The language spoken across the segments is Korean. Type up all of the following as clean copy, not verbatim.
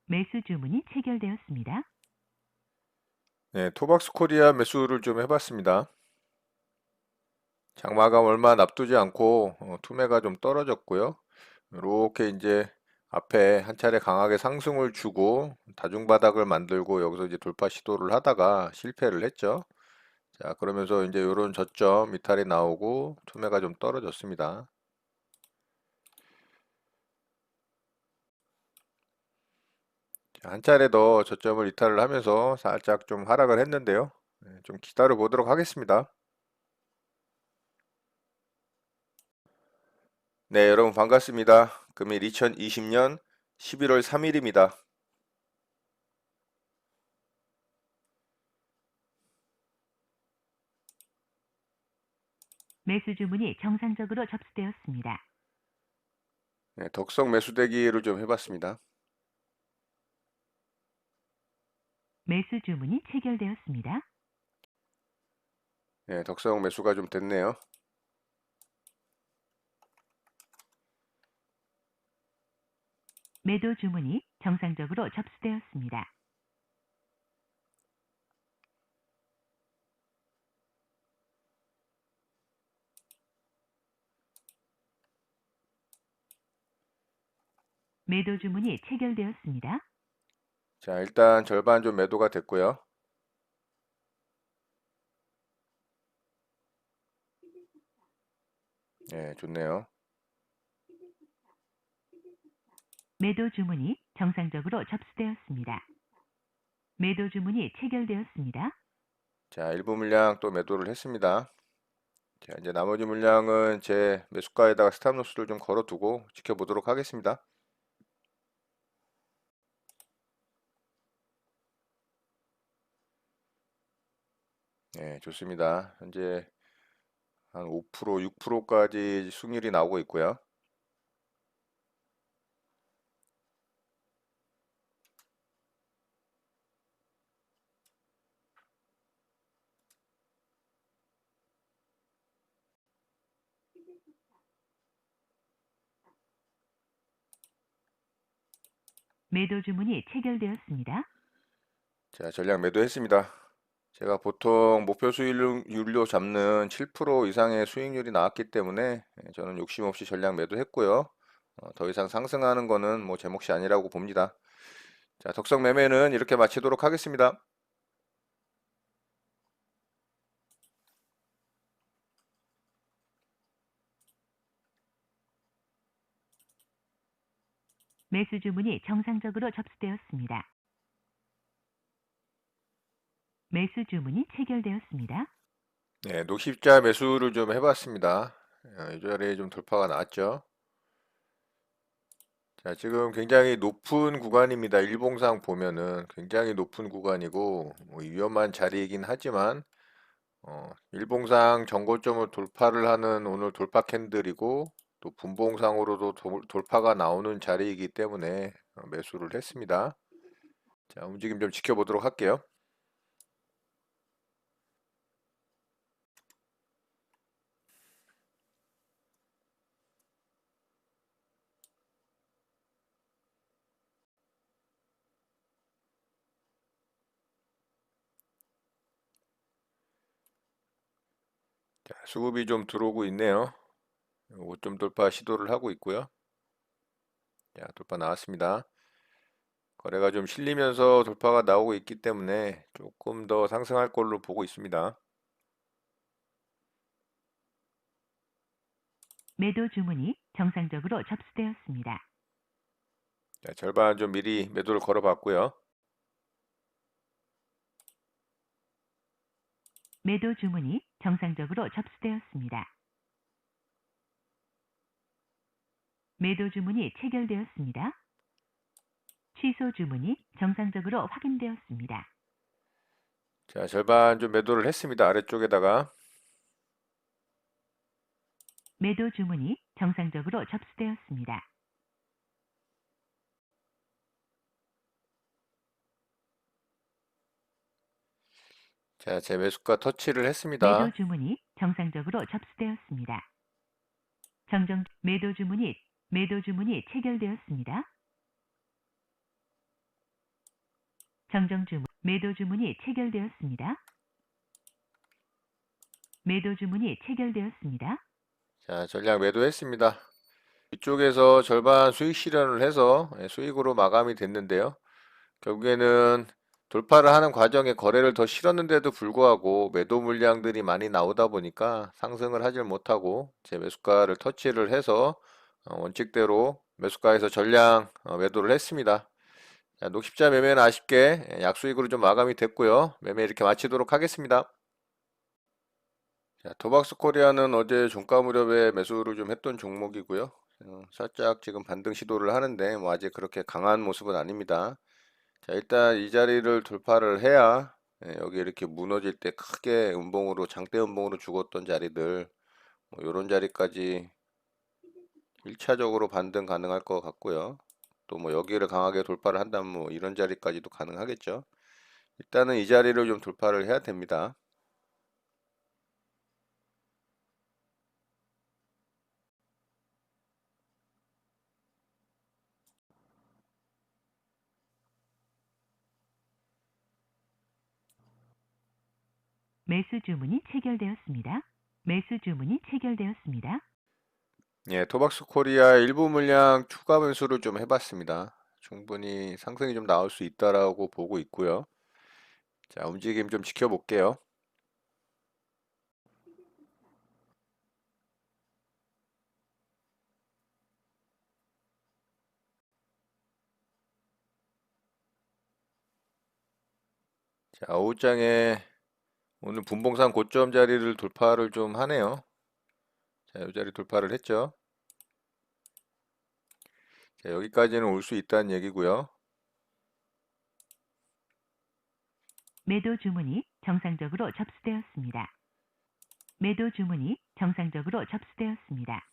매수 주문이 체결되었습니다. 네, 토박스 코리아 매수를 좀 해봤습니다. 장마감 얼마 납두지 않고 투매가 좀 떨어졌고요. 이렇게 이제 앞에 한 차례 강하게 상승을 주고 다중바닥을 만들고 여기서 이제 돌파 시도를 하다가 실패를 했죠. 자, 그러면서 이제 이런 저점 이탈이 나오고 투매가 좀 떨어졌습니다. 자, 한 차례 더 저점을 이탈을 하면서 살짝 좀 하락을 했는데요. 좀 기다려 보도록 하겠습니다. 네, 여러분 반갑습니다. 금일 2020년 11월 3일입니다. 매수 주문이 정상적으로 접수되었습니다. 네, 덕성 매수대기를 좀 해봤습니다. 매수 주문이 체결되었습니다. 네, 덕성 매수가 좀 됐네요. 매도 주문이 정상적으로 접수되었습니다. 매도 주문이 체결되었습니다. 자, 일단 절반 좀 매도가 됐고요. 네, 좋네요. 매도 주문이 정상적으로 접수되었습니다. 매도 주문이 체결되었습니다. 자, 일부 물량 또 매도를 했습니다. 자, 이제 나머지 물량은 제 매수가에다가 스탑로스를 좀 걸어두고 지켜보도록 하겠습니다. 네, 좋습니다. 현재 한 5%, 6%까지 수익률이 나오고 있고요. 매도 주문이 체결되었습니다. 자, 전량 매도했습니다. 제가 보통 목표 수익률로 잡는 7% 이상의 수익률이 나왔기 때문에 저는 욕심 없이 전량 매도했고요. 더 이상 상승하는 거는 뭐 제 몫이 아니라고 봅니다. 자, 덕성 매매는 이렇게 마치도록 하겠습니다. 매수 주문이 정상적으로 접수되었습니다. 매수 주문이 체결되었습니다. 네, 녹십자 매수를 좀 해봤습니다. 이 자리에 좀 돌파가 나왔죠. 자, 지금 굉장히 높은 구간입니다. 일봉상 보면은 굉장히 높은 구간이고 뭐 위험한 자리이긴 하지만 일봉상 전고점을 돌파를 하는 오늘 돌파 캔들이고 또 분봉상으로도 돌파가 나오는 자리이기 때문에 매수를 했습니다. 자, 움직임 좀 지켜보도록 할게요. 자, 수급이 좀 들어오고 있네요. 5점 돌파 시도를 하고 있고요. 자, 돌파 나왔습니다. 거래가 좀 실리면서 돌파가 나오고 있기 때문에 조금 더 상승할 걸로 보고 있습니다. 매도 주문이 정상적으로 접수되었습니다. 자, 절반 좀 미리 매도를 걸어봤고요. 매도 주문이 정상적으로 접수되었습니다. 매도 주문이 체결되었습니다. 취소 주문이 정상적으로 확인되었습니다. 자, 절반 좀 매도를 했습니다. 아래쪽에다가. 매도 주문이 정상적으로 접수되었습니다. 자, 제 매수가 터치를 매도 했습니다. 주문이 정상적으로 접수되었습니다. 매도 주문이 체결되었습니다. 정정 주문, 매도 주문이 체결되었습니다. 매도 주문이 체결되었습니다. 자, 전량 매도했습니다. 이쪽에서 절반 수익 실현을 해서 수익으로 마감이 됐는데요. 결국에는 돌파를 하는 과정에 거래를 더 실었는데도 불구하고 매도 물량들이 많이 나오다 보니까 상승을 하질 못하고 제 매수가를 터치를 해서 원칙대로 매수가에서 전량 매도를 했습니다. 자, 녹십자 매매는 아쉽게 약수익으로 좀 마감이 됐고요. 매매 이렇게 마치도록 하겠습니다. 자, 도박스 코리아는 어제 종가 무렵에 매수를 좀 했던 종목이고요. 살짝 지금 반등 시도를 하는데 뭐 아직 그렇게 강한 모습은 아닙니다. 자, 일단 이 자리를 돌파를 해야 여기 이렇게 무너질 때 크게 음봉으로 장대 음봉으로 죽었던 자리들 뭐 이런 자리까지 1차적으로 반등 가능할 것 같고요. 또 뭐 여기를 강하게 돌파를 한다면 뭐 이런 자리까지도 가능하겠죠. 일단은 이 자리를 좀 돌파를 해야 됩니다. 매수 주문이 체결되었습니다. 매수 주문이 체결되었습니다. 예, 토박스 코리아 일부 물량 추가 매수를 좀 해봤습니다. 충분히 상승이 좀 나올 수 있다라고 보고 있고요. 자, 움직임 좀 지켜볼게요. 자, 오후장에 오늘 분봉상 고점 자리를 돌파를 좀 하네요. 자, 이 자리 돌파를 했죠. 자, 여기까지는 올 수 있다는 얘기고요. 매도 주문이 정상적으로 접수되었습니다. 매도 주문이 정상적으로 접수되었습니다.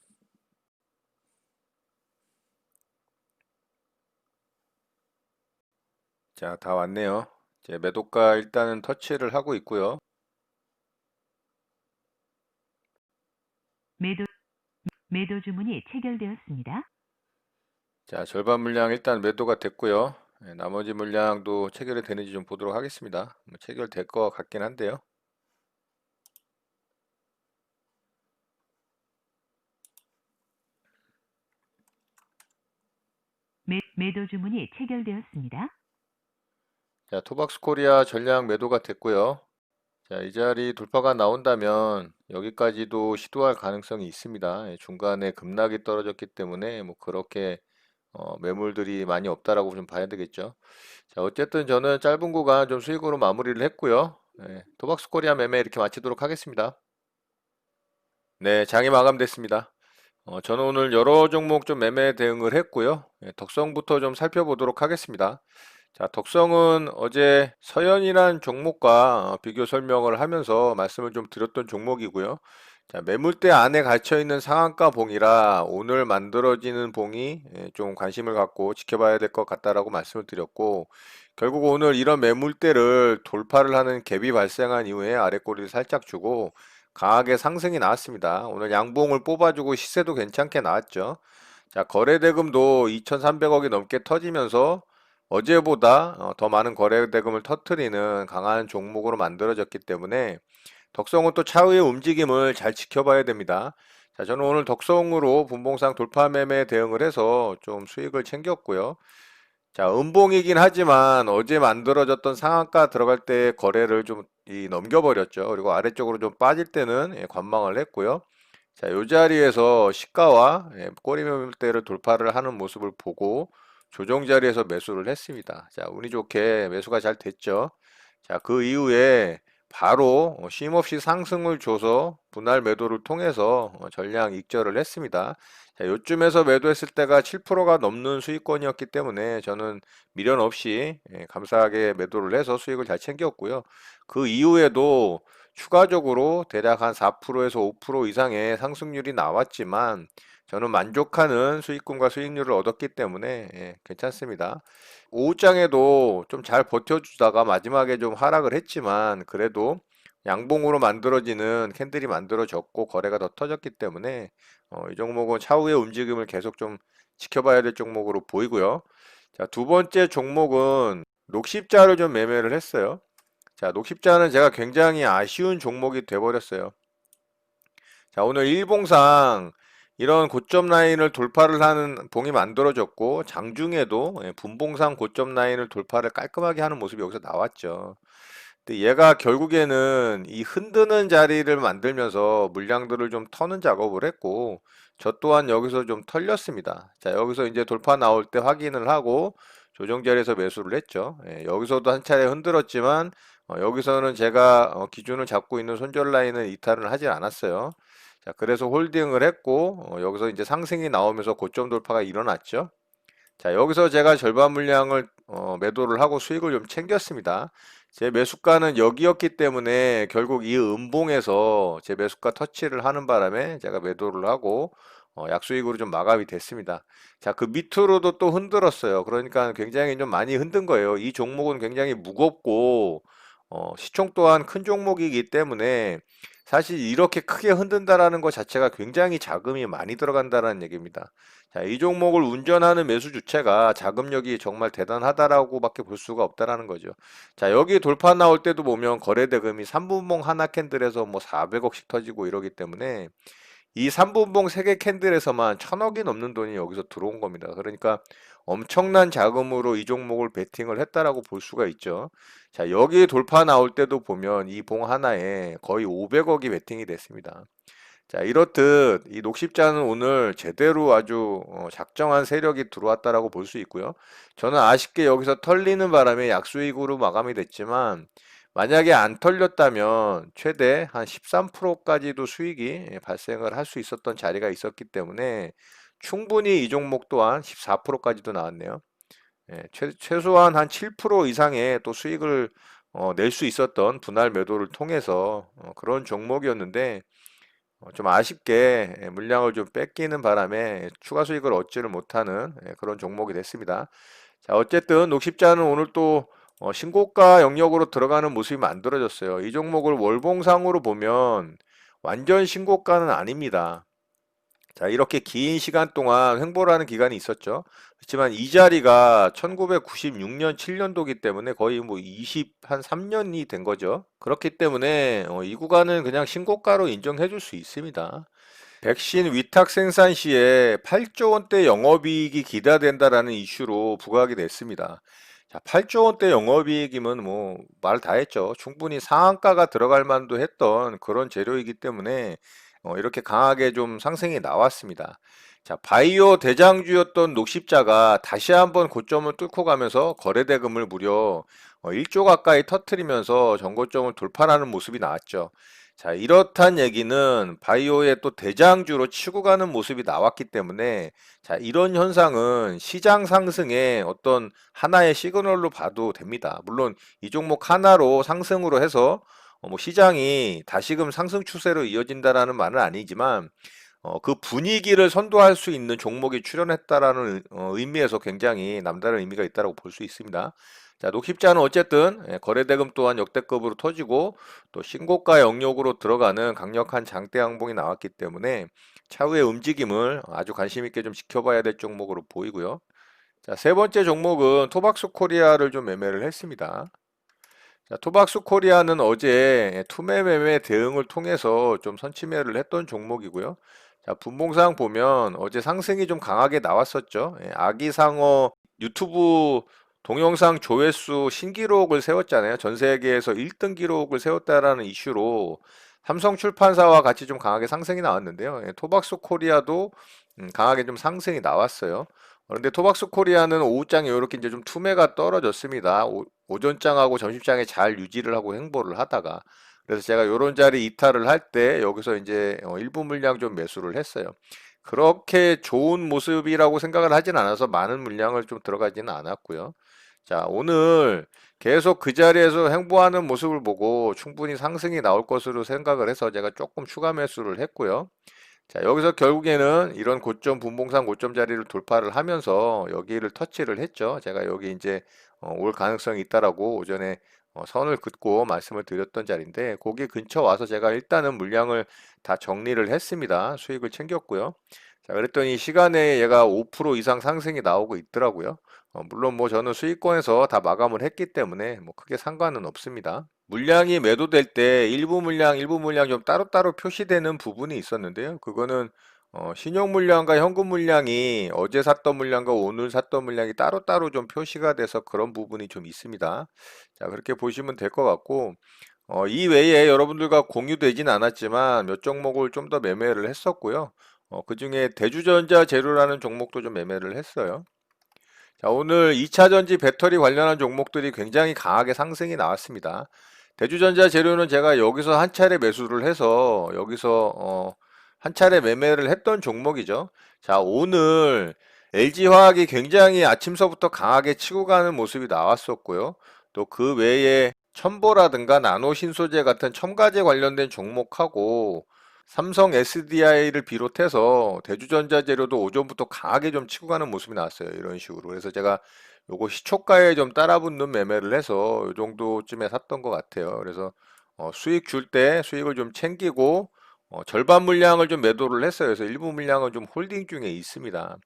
자, 다 왔네요. 이제 매도가 일단은 터치를 하고 있고요. 매도 주문이 체결되었습니다. 자, 절반 물량 일단 매도가 됐고요. 나머지 물량도 체결이 되는지 좀 보도록 하겠습니다. 뭐 체결될 것 같긴 한데요. 매도 주문이 체결되었습니다. 자, 토박스 코리아 전량 매도가 됐고요. 자, 이 자리 돌파가 나온다면 여기까지도 시도할 가능성이 있습니다. 중간에 급락이 떨어졌기 때문에 뭐 그렇게 매물들이 많이 없다라고 좀 봐야 되겠죠. 자, 어쨌든 저는 짧은 구간 좀 수익으로 마무리를 했고요. 토박스 코리아 매매 이렇게 마치도록 하겠습니다. 네, 장이 마감됐습니다. 저는 오늘 여러 종목 좀 매매 대응을 했고요. 덕성부터 좀 살펴보도록 하겠습니다. 자, 덕성은 어제 서현이란 종목과 비교 설명을 하면서 말씀을 좀 드렸던 종목이고요. 자, 매물대 안에 갇혀 있는 상한가 봉이라 오늘 만들어지는 봉이 좀 관심을 갖고 지켜봐야 될 것 같다라고 말씀을 드렸고, 결국 오늘 이런 매물대를 돌파를 하는 갭이 발생한 이후에 아래꼬리를 살짝 주고 강하게 상승이 나왔습니다. 오늘 양봉을 뽑아주고 시세도 괜찮게 나왔죠. 자, 거래대금도 2,300억이 넘게 터지면서 어제보다 더 많은 거래대금을 터트리는 강한 종목으로 만들어졌기 때문에 덕성은 또 차후의 움직임을 잘 지켜봐야 됩니다. 자, 저는 오늘 덕성으로 분봉상 돌파 매매 대응을 해서 좀 수익을 챙겼고요. 자, 음봉이긴 하지만 어제 만들어졌던 상한가 들어갈 때 거래를 좀 넘겨버렸죠. 그리고 아래쪽으로 좀 빠질 때는 관망을 했고요. 자, 이 자리에서 시가와 꼬리 매물대를 돌파를 하는 모습을 보고 조정 자리에서 매수를 했습니다. 자, 운이 좋게 매수가 잘 됐죠. 자, 그 이후에 바로 쉼없이 상승을 줘서 분할 매도를 통해서 전량 익절을 했습니다. 자, 요쯤에서 매도했을 때가 7%가 넘는 수익권이었기 때문에 저는 미련 없이 감사하게 매도를 해서 수익을 잘 챙겼고요. 그 이후에도 추가적으로 대략 한 4%에서 5% 이상의 상승률이 나왔지만 저는 만족하는 수익금과 수익률을 얻었기 때문에 괜찮습니다. 오후장에도 좀 잘 버텨주다가 마지막에 좀 하락을 했지만 그래도 양봉으로 만들어지는 캔들이 만들어졌고 거래가 더 터졌기 때문에 이 종목은 차후의 움직임을 계속 좀 지켜봐야 될 종목으로 보이고요. 자, 두 번째 종목은 녹십자를 좀 매매를 했어요. 자, 녹십자는 제가 굉장히 아쉬운 종목이 돼버렸어요. 자, 오늘 일봉상 이런 고점 라인을 돌파를 하는 봉이 만들어졌고, 장중에도 분봉상 고점 라인을 돌파를 깔끔하게 하는 모습이 여기서 나왔죠. 근데 얘가 결국에는 이 흔드는 자리를 만들면서 물량들을 좀 터는 작업을 했고, 저 또한 여기서 좀 털렸습니다. 자, 여기서 이제 돌파 나올 때 확인을 하고 조정 자리에서 매수를 했죠. 여기서도 한 차례 흔들었지만 여기서는 제가 기준을 잡고 있는 손절 라인은 이탈을 하지 않았어요. 자, 그래서 홀딩을 했고 여기서 이제 상승이 나오면서 고점 돌파가 일어났죠. 자, 여기서 제가 절반 물량을 매도를 하고 수익을 좀 챙겼습니다. 제 매수가는 여기였기 때문에 결국 이 음봉에서 제 매수가 터치를 하는 바람에 제가 매도를 하고 약수익으로 좀 마감이 됐습니다. 자, 그 밑으로도 또 흔들었어요. 그러니까 굉장히 좀 많이 흔든 거예요. 이 종목은 굉장히 무겁고 시총 또한 큰 종목이기 때문에 사실 이렇게 크게 흔든다라는 것 자체가 굉장히 자금이 많이 들어간다는 얘기입니다. 자, 이 종목을 운전하는 매수 주체가 자금력이 정말 대단하다라고밖에 볼 수가 없다라는 거죠. 자, 여기 돌파 나올 때도 보면 거래 대금이 3분봉 하나 캔들에서 뭐 400억씩 터지고 이러기 때문에 이 3분봉 3개 캔들에서만 1000억이 넘는 돈이 여기서 들어온 겁니다. 그러니까 엄청난 자금으로 이 종목을 베팅을 했다라고 볼 수가 있죠. 자, 여기 돌파 나올 때도 보면 이 봉 하나에 거의 500억이 베팅이 됐습니다. 자, 이렇듯 이 녹십자는 오늘 제대로 아주 작정한 세력이 들어왔다라고 볼 수 있고요. 저는 아쉽게 여기서 털리는 바람에 약수익으로 마감이 됐지만 만약에 안 털렸다면 최대 한 13%까지도 수익이 발생을 할 수 있었던 자리가 있었기 때문에 충분히 이 종목 또한 14%까지도 나왔네요. 최소한 한 7% 이상의 또 수익을 낼 수 있었던 분할 매도를 통해서 그런 종목이었는데 좀 아쉽게 물량을 좀 뺏기는 바람에 추가 수익을 얻지를 못하는 그런 종목이 됐습니다. 자, 어쨌든 녹십자는 오늘 또 신고가 영역으로 들어가는 모습이 만들어졌어요. 이 종목을 월봉상으로 보면 완전 신고가는 아닙니다. 자, 이렇게 긴 시간 동안 횡보라는 기간이 있었죠. 그렇지만 이 자리가 1996년 7년도기 때문에 거의 뭐 한 3년이 된 거죠. 그렇기 때문에 이 구간은 그냥 신고가로 인정해 줄 수 있습니다. 백신 위탁 생산 시에 8조 원대 영업이익이 기대된다라는 이슈로 부각이 됐습니다. 자, 8조 원대 영업이익이면 뭐 말 다 했죠. 충분히 상한가가 들어갈 만도 했던 그런 재료이기 때문에 이렇게 강하게 좀 상승이 나왔습니다. 자, 바이오 대장주였던 녹십자가 다시 한번 고점을 뚫고 가면서 거래대금을 무려 1조 가까이 터트리면서 전고점을 돌파하는 모습이 나왔죠. 자, 이렇단 얘기는 바이오의 또 대장주로 치고 가는 모습이 나왔기 때문에 자, 이런 현상은 시장 상승의 어떤 하나의 시그널로 봐도 됩니다. 물론 이 종목 하나로 상승으로 해서 뭐 시장이 다시금 상승 추세로 이어진다라는 말은 아니지만 그 분위기를 선도할 수 있는 종목이 출현했다라는 의미에서 굉장히 남다른 의미가 있다고 볼 수 있습니다. 자, 녹십자는 어쨌든 거래대금 또한 역대급으로 터지고 또 신고가 영역으로 들어가는 강력한 장대 양봉이 나왔기 때문에 차후의 움직임을 아주 관심 있게 좀 지켜봐야 될 종목으로 보이고요. 자, 세 번째 종목은 토박스 코리아를 좀 매매를 했습니다. 자, 토박스 코리아는 어제 투매 매매 대응을 통해서 좀 선취매를 했던 종목이고요. 자, 분봉상 보면 어제 상승이 좀 강하게 나왔었죠. 아기상어 유튜브 동영상 조회수 신기록을 세웠잖아요. 전 세계에서 1등 기록을 세웠다라는 이슈로 삼성출판사와 같이 좀 강하게 상승이 나왔는데요. 토박스 코리아도 강하게 좀 상승이 나왔어요. 그런데 토박스 코리아는 오후장에 이렇게 이제 좀 투매가 떨어졌습니다. 오전장하고 점심장에 잘 유지를 하고 행보를 하다가 그래서 제가 요런 자리 이탈을 할 때 여기서 이제 일부 물량 좀 매수를 했어요. 그렇게 좋은 모습이라고 생각을 하진 않아서 많은 물량을 좀 들어가지는 않았고요. 자, 오늘 계속 그 자리에서 행보하는 모습을 보고 충분히 상승이 나올 것으로 생각을 해서 제가 조금 추가 매수를 했고요. 자, 여기서 결국에는 이런 고점 분봉상 고점 자리를 돌파를 하면서 여기를 터치를 했죠. 제가 여기 이제 올 가능성이 있다라고 오전에 선을 긋고 말씀을 드렸던 자리인데 거기 근처 와서 제가 일단은 물량을 다 정리를 했습니다. 수익을 챙겼고요. 자, 그랬더니 시간에 얘가 5% 이상 상승이 나오고 있더라고요. 물론 뭐 저는 수익권에서 다 마감을 했기 때문에 뭐 크게 상관은 없습니다. 물량이 매도될 때 일부 물량 좀 따로따로 표시되는 부분이 있었는데요. 그거는 신용 물량과 현금 물량이 어제 샀던 물량과 오늘 샀던 물량이 따로따로 좀 표시가 돼서 그런 부분이 좀 있습니다. 자, 그렇게 보시면 될 것 같고, 이 외에 여러분들과 공유되진 않았지만 몇 종목을 좀 더 매매를 했었고요. 그 중에 대주전자 재료라는 종목도 좀 매매를 했어요. 자, 오늘 2차 전지 배터리 관련한 종목들이 굉장히 강하게 상승이 나왔습니다. 대주전자 재료는 제가 여기서 한 차례 매수를 해서 여기서 한 차례 매매를 했던 종목이죠. 자, 오늘 LG화학이 굉장히 아침서부터 강하게 치고 가는 모습이 나왔었고요. 또 그 외에 첨보라든가 나노신소재 같은 첨가제 관련된 종목하고 삼성 SDI를 비롯해서 대주전자 재료도 오전부터 강하게 좀 치고 가는 모습이 나왔어요. 이런 식으로. 그래서 제가 요거 시초가에 좀 따라붙는 매매를 해서 요 정도쯤에 샀던 것 같아요. 그래서 수익 줄 때 수익을 좀 챙기고 절반 물량을 좀 매도를 했어요. 그래서 일부 물량은 좀 홀딩 중에 있습니다.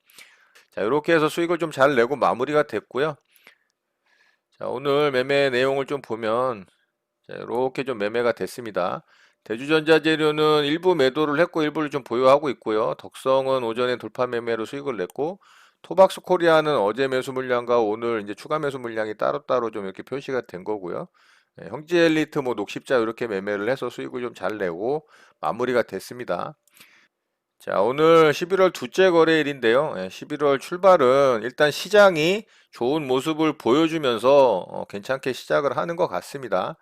자, 이렇게 해서 수익을 좀 잘 내고 마무리가 됐고요. 자, 오늘 매매 내용을 좀 보면 자, 이렇게 좀 매매가 됐습니다. 대주전자 재료는 일부 매도를 했고 일부를 좀 보유하고 있고요. 덕성은 오전에 돌파 매매로 수익을 냈고 토박스 코리아는 어제 매수 물량과 오늘 이제 추가 매수 물량이 따로따로 좀 이렇게 표시가 된 거고요. 형제 엘리트 뭐 녹십자 이렇게 매매를 해서 수익을 좀 잘 내고 마무리가 됐습니다. 자, 오늘 11월 둘째 거래일인데요. 11월 출발은 일단 시장이 좋은 모습을 보여주면서 괜찮게 시작을 하는 것 같습니다.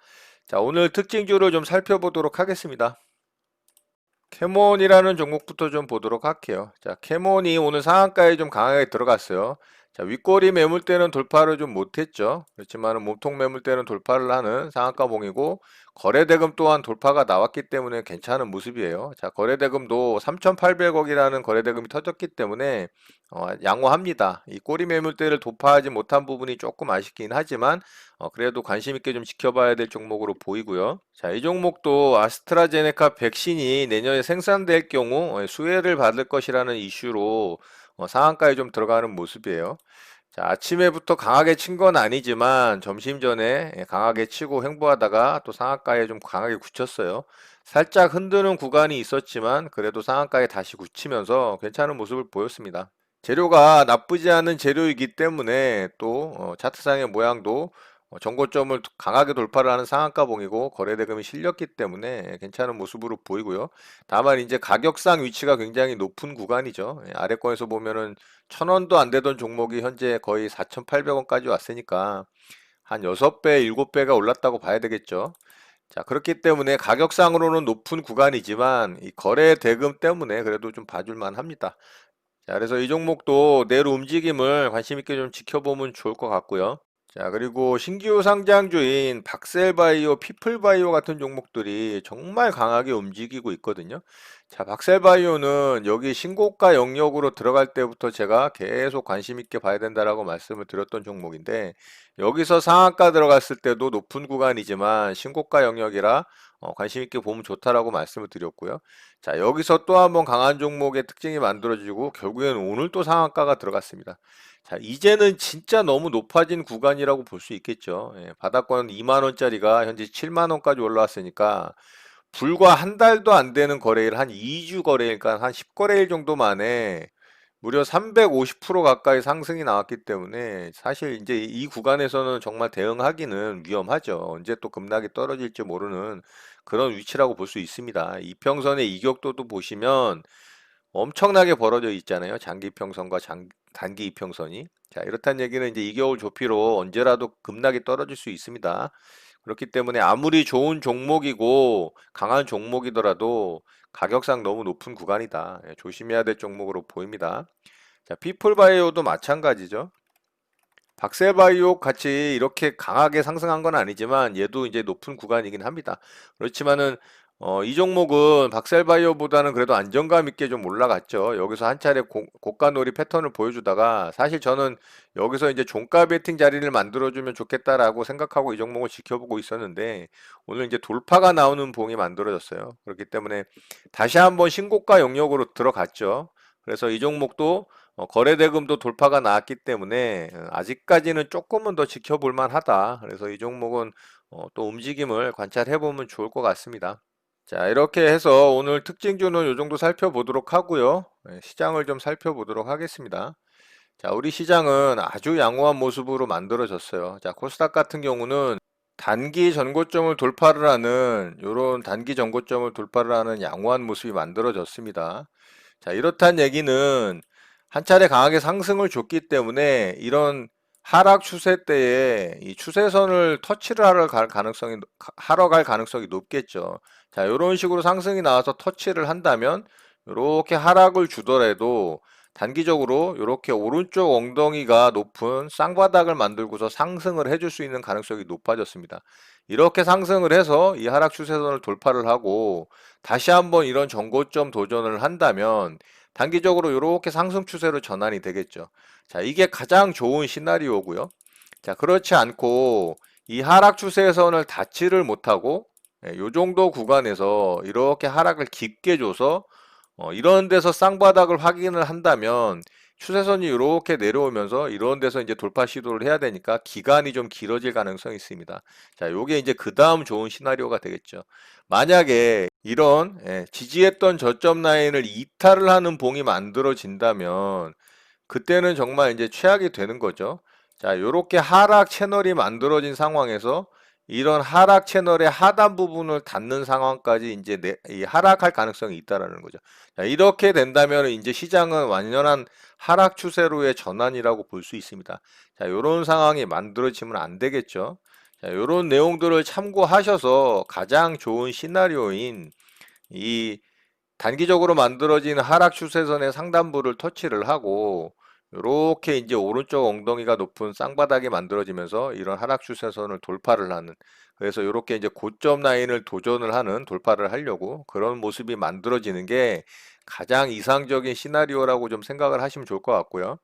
자, 오늘 특징주를 좀 살펴보도록 하겠습니다. 캐몬이라는 종목부터 좀 보도록 할게요. 자, 캐몬이 오늘 상한가에 좀 강하게 들어갔어요. 자, 윗꼬리 매물대는 돌파를 좀 못했죠. 그렇지만 몸통 매물대는 돌파를 하는 상한가 봉이고 거래대금 또한 돌파가 나왔기 때문에 괜찮은 모습이에요. 자, 거래대금도 3,800억이라는 거래대금이 터졌기 때문에 양호합니다. 이 꼬리 매물대를 돌파하지 못한 부분이 조금 아쉽긴 하지만 그래도 관심 있게 좀 지켜봐야 될 종목으로 보이고요. 자, 이 종목도 아스트라제네카 백신이 내년에 생산될 경우 수혜를 받을 것이라는 이슈로 상한가에 좀 들어가는 모습이에요. 자, 아침에부터 강하게 친 건 아니지만 점심 전에 강하게 치고 횡보하다가 또 상한가에 좀 강하게 굳혔어요. 살짝 흔드는 구간이 있었지만 그래도 상한가에 다시 굳히면서 괜찮은 모습을 보였습니다. 재료가 나쁘지 않은 재료이기 때문에 또 차트상의 모양도 전고점을 강하게 돌파를 하는 상한가봉이고 거래대금이 실렸기 때문에 괜찮은 모습으로 보이고요. 다만 이제 가격상 위치가 굉장히 높은 구간이죠. 아래권에서 보면은 1,000원도 안 되던 종목이 현재 거의 4,800원까지 왔으니까 한 6배, 7배가 올랐다고 봐야 되겠죠. 자, 그렇기 때문에 가격상으로는 높은 구간이지만 이 거래 대금 때문에 그래도 좀 봐줄만 합니다. 자, 그래서 이 종목도 내일 움직임을 관심 있게 좀 지켜보면 좋을 것 같고요. 자, 그리고 신규 상장주인 박셀바이오, 피플바이오 같은 종목들이 정말 강하게 움직이고 있거든요. 자, 박셀바이오는 여기 신고가 영역으로 들어갈 때부터 제가 계속 관심 있게 봐야 된다라고 말씀을 드렸던 종목인데 여기서 상한가 들어갔을 때도 높은 구간이지만 신고가 영역이라 관심 있게 보면 좋다라고 말씀을 드렸고요. 자, 여기서 또 한번 강한 종목의 특징이 만들어지고 결국에는 오늘 또 상한가가 들어갔습니다. 자, 이제는 진짜 너무 높아진 구간이라고 볼 수 있겠죠. 바닥권 2만 원짜리가 현재 7만 원까지 올라왔으니까 불과 한 달도 안 되는 거래일, 한 2주 거래일, 그러니까 한 10거래일 정도 만에 무려 350% 가까이 상승이 나왔기 때문에 사실 이제 이 구간에서는 정말 대응하기는 위험하죠. 언제 또 급락이 떨어질지 모르는 그런 위치라고 볼 수 있습니다. 이평선의 이격도도 보시면 엄청나게 벌어져 있잖아요. 장기 이평선과 단기 이평선이. 자, 이렇다는 얘기는 이제 2개월 조피로 언제라도 급락이 떨어질 수 있습니다. 그렇기 때문에 아무리 좋은 종목이고 강한 종목이더라도 가격상 너무 높은 구간이다. 조심해야 될 종목으로 보입니다. 자, 피플바이오도 마찬가지죠. 박셀바이오 같이 이렇게 강하게 상승한 건 아니지만 얘도 이제 높은 구간이긴 합니다. 그렇지만은 이 종목은 박셀바이오보다는 그래도 안정감 있게 좀 올라갔죠. 여기서 한 차례 고가놀이 패턴을 보여주다가 사실 저는 여기서 이제 종가 베팅 자리를 만들어주면 좋겠다라고 생각하고 이 종목을 지켜보고 있었는데 오늘 이제 돌파가 나오는 봉이 만들어졌어요. 그렇기 때문에 다시 한번 신고가 영역으로 들어갔죠. 그래서 이 종목도 거래 대금도 돌파가 나왔기 때문에 아직까지는 조금은 더 지켜볼 만하다. 그래서 이 종목은 또 움직임을 관찰해 보면 좋을 것 같습니다. 자, 이렇게 해서 오늘 특징주는 이 정도 살펴보도록 하고요. 시장을 좀 살펴보도록 하겠습니다. 자, 우리 시장은 아주 양호한 모습으로 만들어졌어요. 자, 코스닥 같은 경우는 단기 전고점을 돌파를 하는 이런 단기 전고점을 돌파를 하는 양호한 모습이 만들어졌습니다. 자, 이렇단 얘기는 한 차례 강하게 상승을 줬기 때문에 이런 하락 추세 때에 이 추세선을 터치를 하러 갈 가능성이 높겠죠. 자, 이런 식으로 상승이 나와서 터치를 한다면 이렇게 하락을 주더라도 단기적으로 이렇게 오른쪽 엉덩이가 높은 쌍바닥을 만들고서 상승을 해줄 수 있는 가능성이 높아졌습니다. 이렇게 상승을 해서 이 하락 추세선을 돌파를 하고 다시 한번 이런 전고점 도전을 한다면 단기적으로 이렇게 상승 추세로 전환이 되겠죠. 자, 이게 가장 좋은 시나리오고요. 자, 그렇지 않고 이 하락 추세선을 닿지를 못하고 이 정도 구간에서 이렇게 하락을 깊게 줘서 이런 데서 쌍바닥을 확인을 한다면 추세선이 이렇게 내려오면서 이런 데서 이제 돌파 시도를 해야 되니까 기간이 좀 길어질 가능성이 있습니다. 자, 요게 이제 그 다음 좋은 시나리오가 되겠죠. 만약에 이런 지지했던 저점 라인을 이탈을 하는 봉이 만들어진다면 그때는 정말 이제 최악이 되는 거죠. 자, 요렇게 하락 채널이 만들어진 상황에서 이런 하락 채널의 하단 부분을 닿는 상황까지 이제 이 하락할 가능성이 있다라는 거죠. 자, 이렇게 된다면 이제 시장은 완연한 하락 추세로의 전환이라고 볼 수 있습니다. 자, 요런 상황이 만들어지면 안 되겠죠. 자, 요런 내용들을 참고하셔서 가장 좋은 시나리오인 이 단기적으로 만들어진 하락 추세선의 상단부를 터치를 하고 이렇게 이제 오른쪽 엉덩이가 높은 쌍바닥이 만들어지면서 이런 하락 추세선을 돌파를 하는, 그래서 이렇게 이제 고점 라인을 도전을 하는 돌파를 하려고 그런 모습이 만들어지는 게 가장 이상적인 시나리오라고 좀 생각을 하시면 좋을 것 같고요.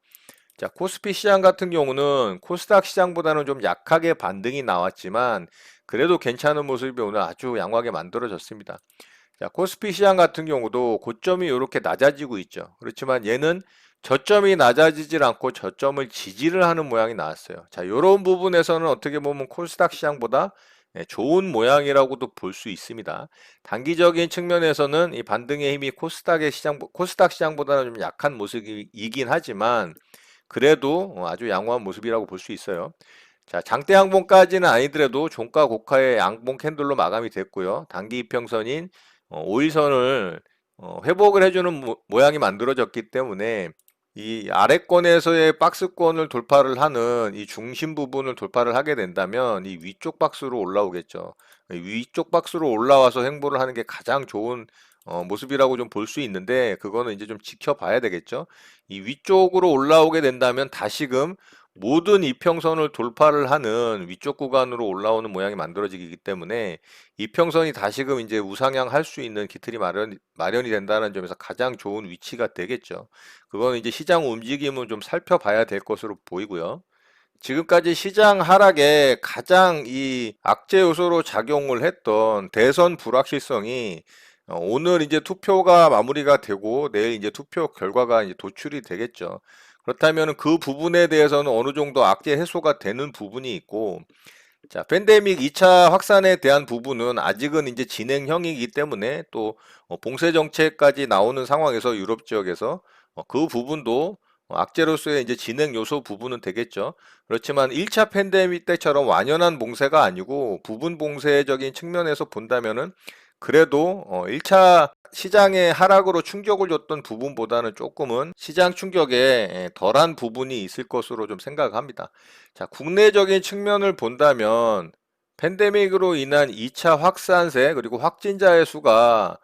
자, 코스피 시장 같은 경우는 코스닥 시장보다는 좀 약하게 반등이 나왔지만 그래도 괜찮은 모습이 오늘 아주 양호하게 만들어졌습니다. 자, 코스피 시장 같은 경우도 고점이 이렇게 낮아지고 있죠. 그렇지만 얘는 저점이 낮아지질 않고 저점을 지지를 하는 모양이 나왔어요. 자, 이런 부분에서는 어떻게 보면 코스닥 시장보다 좋은 모양이라고도 볼 수 있습니다. 단기적인 측면에서는 이 반등의 힘이 코스닥 시장보다는 좀 약한 모습이긴 하지만 그래도 아주 양호한 모습이라고 볼 수 있어요. 자, 장대 양봉까지는 아니더라도 종가 고가의 양봉 캔들로 마감이 됐고요. 단기 이평선인 5일선을 회복을 해주는 모양이 만들어졌기 때문에 이 아래권에서의 박스권을 돌파를 하는 이 중심 부분을 돌파를 하게 된다면 이 위쪽 박스로 올라오겠죠. 이 위쪽 박스로 올라와서 행보를 하는 게 가장 좋은 모습이라고 좀 볼 수 있는데 그거는 이제 좀 지켜봐야 되겠죠. 이 위쪽으로 올라오게 된다면 다시금 모든 이평선을 돌파를 하는 위쪽 구간으로 올라오는 모양이 만들어지기 때문에 이평선이 다시금 이제 우상향 할 수 있는 기틀이 마련이 된다는 점에서 가장 좋은 위치가 되겠죠. 그거는 이제 시장 움직임을 좀 살펴봐야 될 것으로 보이고요. 지금까지 시장 하락에 가장 이 악재 요소로 작용을 했던 대선 불확실성이 오늘 이제 투표가 마무리가 되고 내일 이제 투표 결과가 이제 도출이 되겠죠. 그렇다면 그 부분에 대해서는 어느 정도 악재 해소가 되는 부분이 있고, 자, 팬데믹 2차 확산에 대한 부분은 아직은 이제 진행형이기 때문에 또 봉쇄 정책까지 나오는 상황에서 유럽 지역에서 그 부분도 악재로서의 이제 진행 요소 부분은 되겠죠. 그렇지만 1차 팬데믹 때처럼 완연한 봉쇄가 아니고 부분 봉쇄적인 측면에서 본다면은 그래도 1차 시장의 하락으로 충격을 줬던 부분보다는 조금은 시장 충격에 덜한 부분이 있을 것으로 좀 생각합니다. 자, 국내적인 측면을 본다면 팬데믹으로 인한 2차 확산세 그리고 확진자의 수가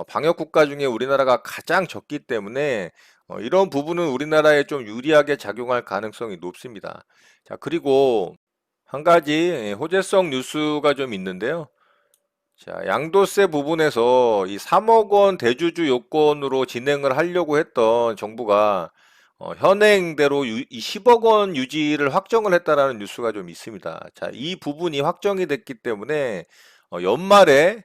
방역 국가 중에 우리나라가 가장 적기 때문에 이런 부분은 우리나라에 좀 유리하게 작용할 가능성이 높습니다. 자, 그리고 한 가지 호재성 뉴스가 좀 있는데요. 자, 양도세 부분에서 이 3억 원 대주주 요건으로 진행을 하려고 했던 정부가 현행대로 이 10억 원 유지를 확정을 했다라는 뉴스가 좀 있습니다. 자, 이 부분이 확정이 됐기 때문에 연말에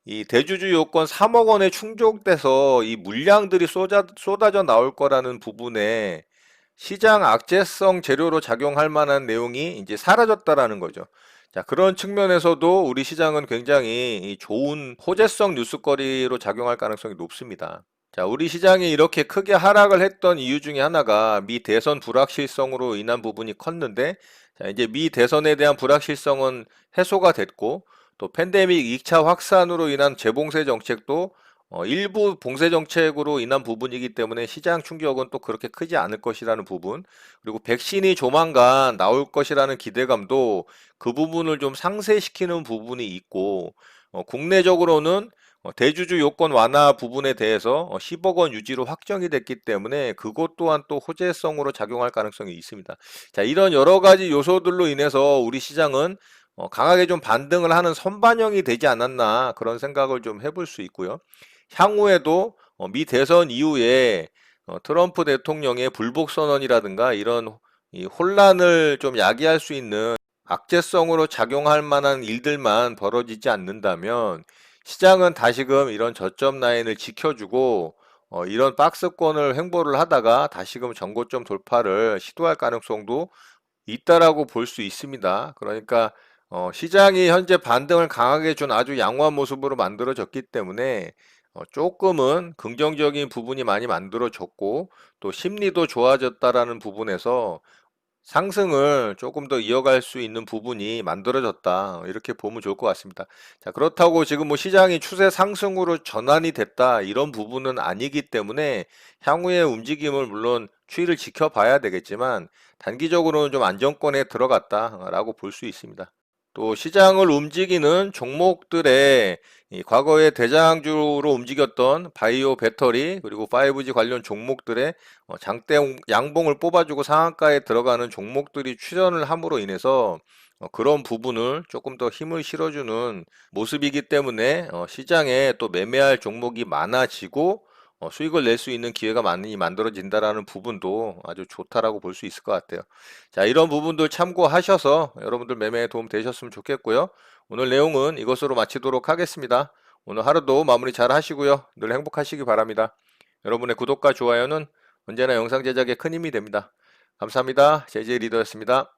이 대주주 요건 3억 원에 충족돼서 이 물량들이 쏟아져 나올 거라는 부분에 시장 악재성 재료로 작용할 만한 내용이 이제 사라졌다라는 거죠. 자, 그런 측면에서도 우리 시장은 굉장히 이 좋은 호재성 뉴스거리로 작용할 가능성이 높습니다. 자, 우리 시장이 이렇게 크게 하락을 했던 이유 중에 하나가 미 대선 불확실성으로 인한 부분이 컸는데, 자, 이제 미 대선에 대한 불확실성은 해소가 됐고, 또 팬데믹 2차 확산으로 인한 재봉쇄 정책도 일부 봉쇄 정책으로 인한 부분이기 때문에 시장 충격은 또 그렇게 크지 않을 것이라는 부분, 그리고 백신이 조만간 나올 것이라는 기대감도 그 부분을 좀 상쇄시키는 부분이 있고, 국내적으로는 대주주 요건 완화 부분에 대해서 10억 원 유지로 확정이 됐기 때문에 그것 또한 또 호재성으로 작용할 가능성이 있습니다. 자, 이런 여러 가지 요소들로 인해서 우리 시장은 강하게 좀 반등을 하는 선반영이 되지 않았나 그런 생각을 좀 해볼 수 있고요. 향후에도 미 대선 이후에 트럼프 대통령의 불복 선언이라든가 이런 이 혼란을 좀 야기할 수 있는 악재성으로 작용할 만한 일들만 벌어지지 않는다면 시장은 다시금 이런 저점 라인을 지켜주고 이런 박스권을 횡보를 하다가 다시금 전고점 돌파를 시도할 가능성도 있다라고 볼 수 있습니다. 그러니까 시장이 현재 반등을 강하게 준 아주 양호한 모습으로 만들어졌기 때문에 조금은 긍정적인 부분이 많이 만들어졌고 또 심리도 좋아졌다라는 부분에서 상승을 조금 더 이어갈 수 있는 부분이 만들어졌다. 이렇게 보면 좋을 것 같습니다. 자, 그렇다고 지금 뭐 시장이 추세 상승으로 전환이 됐다. 이런 부분은 아니기 때문에 향후의 움직임을 물론 추이를 지켜봐야 되겠지만 단기적으로는 좀 안정권에 들어갔다라고 볼 수 있습니다. 또 시장을 움직이는 종목들의 이 과거에 대장주로 움직였던 바이오 배터리 그리고 5G 관련 종목들의 장대 양봉을 뽑아주고 상한가에 들어가는 종목들이 출현을 함으로 인해서 그런 부분을 조금 더 힘을 실어주는 모습이기 때문에 시장에 또 매매할 종목이 많아지고 수익을 낼 수 있는 기회가 많이 만들어진다라는 부분도 아주 좋다라고 볼 수 있을 것 같아요. 자, 이런 부분들 참고하셔서 여러분들 매매에 도움 되셨으면 좋겠고요. 오늘 내용은 이것으로 마치도록 하겠습니다. 오늘 하루도 마무리 잘 하시고요. 늘 행복하시기 바랍니다. 여러분의 구독과 좋아요는 언제나 영상 제작에 큰 힘이 됩니다. 감사합니다. JJ 리더였습니다.